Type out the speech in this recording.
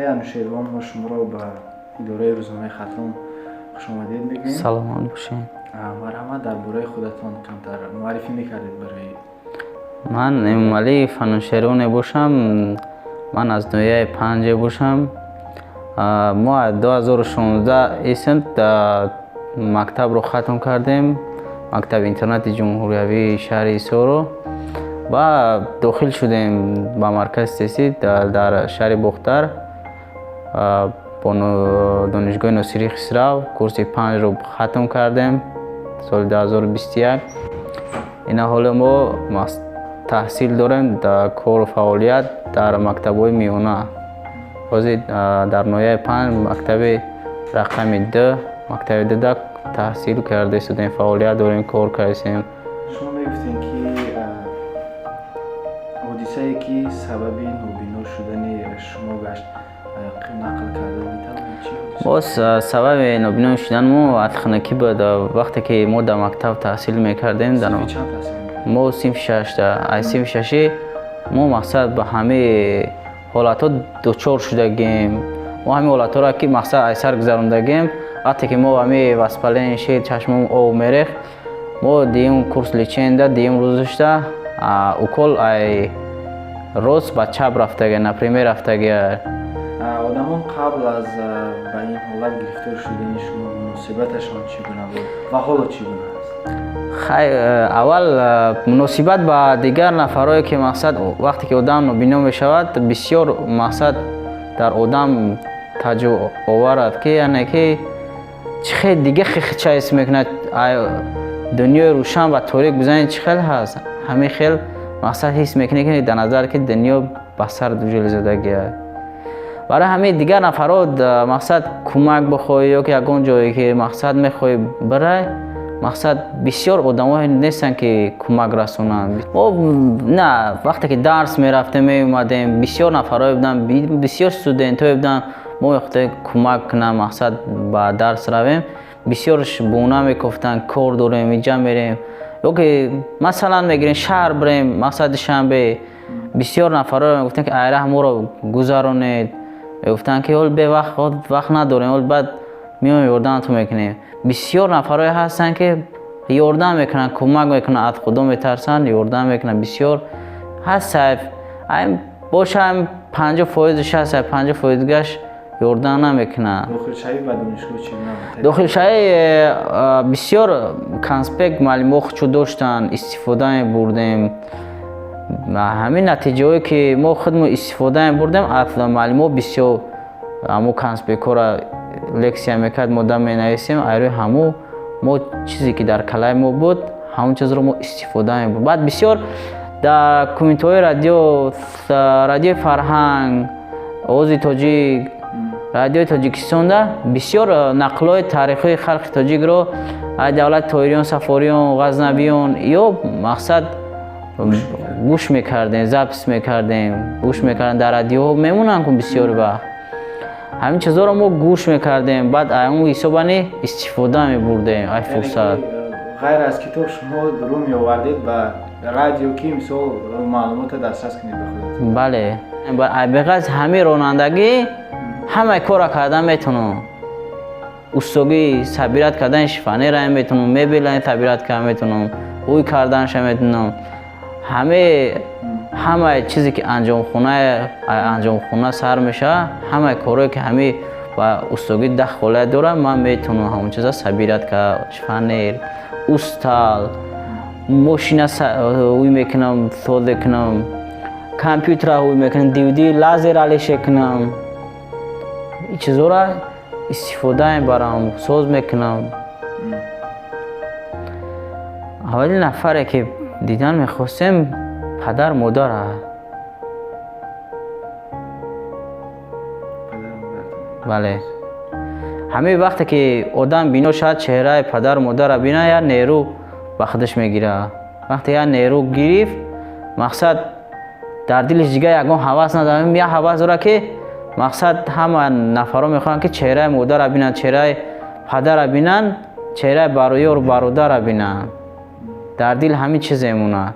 انوشیروان ما شما رو به اداره روزنامه خاتون خوش آمدید میگیم. سلام باشین. مرحمت درباره خودتان کمتر معرفی میکردید برای من امالی فنوشیرون باشم. من از نویه 5 باشم. ما 2016 اسم مکتب رو ختم کردیم، مکتب اینترنت جمهوریوی شهر ایسو رو، و داخل شدیم به مرکز تحصیل در شهر بختر با دانشگاه ناصری خسرو. کورس 5 رو ختم کردیم سال 2021. این حال ما تحصیل داریم در کار و فعالیت در مکتب‌های میانه. بازی در نویه 5 مکتب رقم 2 مکتب 2 تحصیل کرده شدیم، فعالیت داریم، کار کردیم. شما میگفتین که حادثه‌ای که سبب نابینا شدن شما گشت نقل کرده میتونید چی؟ باز سبب نابینا شدن ما اتخنکی بود. وقتی که ما در مکتب تحصیل میکردیم در ما صنف 6 از صنف 6 ما مقصد به همه حالات دوچار شدگیم. ما همه حالات را که مقصد ایسر گذراندگیم. وقتی که ما همه وسپلین شید چشمم او میریخ، ما دیم کورس لیچنده دیم روزشته اوکل ای روز با چپ رفتگی نپریمی رفتگی. آدمان قبل از به این حالت گرفتار شدن شما مناسبتشان چگونه بود و حالا چگونه است؟ اول مناسبت با دیگر نفرایی که مقصد وقتی که آدم نابینا می شود بسیار مقصد در آدم تجربه آورد که یعنی که چه دیگه چه اسم میکنه دنیای روشن و تاریک بزنید چه خیلی هست. همه خیلی مقصد حس میکنه که در نظر که دنیا بسر دوجل زدگی است. برای همه دیگر نفرات مقصد کمک بخوای یا که یکون جایی که مقصد میخوای برای مقصد بسیار آدم‌ها نیستن که کمک رسونن. ما نه وقتی که درس میرفتیم می اومدیم بسیار نفرای بودن، بسیار استودنت‌ها بودن، ما وقتی کمک کنم مقصد با درس رویم بسیارش بونا میگفتن کار داریم اینجا میریم یا که مثلا میگیریم شهر بریم مقصد شنبه بسیار نفرای میگفتن که ایره ما رو گذرونید، گفتن که اول به وقت نداریم اول بعد میایم یاردن تو میکنیم. بسیار نفرای هستن که یاردن میکنن، کمک میکنن، از خدا میترسن یاردن میکنن. بسیار هست صاحب باشم 50% 60% گش یاردن نمیکنن. داخل شهری و دانشگاه چی نبود؟ داخل شهری بسیار کنسپک معلومات چو داشتن استفاده بردیم. همین نتیجه که ما خودمون استفاده بردیم از معلومات بسیار همو کنسپک را لکسیا میکرد ما دم مینویسیم ایروی همو ما چیزی که در کلای ما بود همون چیز رو ما استفاده می‌بردیم. بعد بسیار در کامنت های رادیو فرهنگ، آواز تاجیک، رادیو تاجیکستان ده بسیار نقل‌های تاریخی خلق تاجیک رو از دولت تایریان، سفاریان، غزنویان یا مقصد گوش میکردیم، ضبط میکردیم، گوش میکردن در رادیو میمونن که بسیار وقت همین چیزا رو ما گوش میکردیم. بعد اون حسابانی استفاده میبردیم ای فرصت. غیر از کتاب شما درو میآوردید با رادیو که مثلا معلومات دسترس کنید به خودتون؟ بله بغض همه رانندگی همه کار کردن میتونم. استوگی صبیرت کردنش فنی را میتونم، میبلن صبیرت کردن میتونم، اوی کردنش میتونم. همه چیزی که انجام خونه سر میشه، همه کاری که همه و استوگی دخله دارم من میتونم همون چیزا صبیرت که فنیر استال ماشین اوی میکنم، ساز کنم، کامپیوتر اوی میکنم، دیودی لازر علیش کنم، این چیزا را استفاده برام ساز میکنم. اولی نفره که دیدن میخواستم پدر مادر بله همه وقتی که آدم بینا شاید چهره پدر مادر بینه یا نیرو به خودش میگیره. وقتی یا نیرو گرفت مقصد در دلش دیگه یکان حواس ندارم یا حواس داره که مقصد همه نفرها میخوان که چهره مادر بینن، چهره پدر بینن، چهره برادر و برادر بینن. در دل همین چیز میمونه.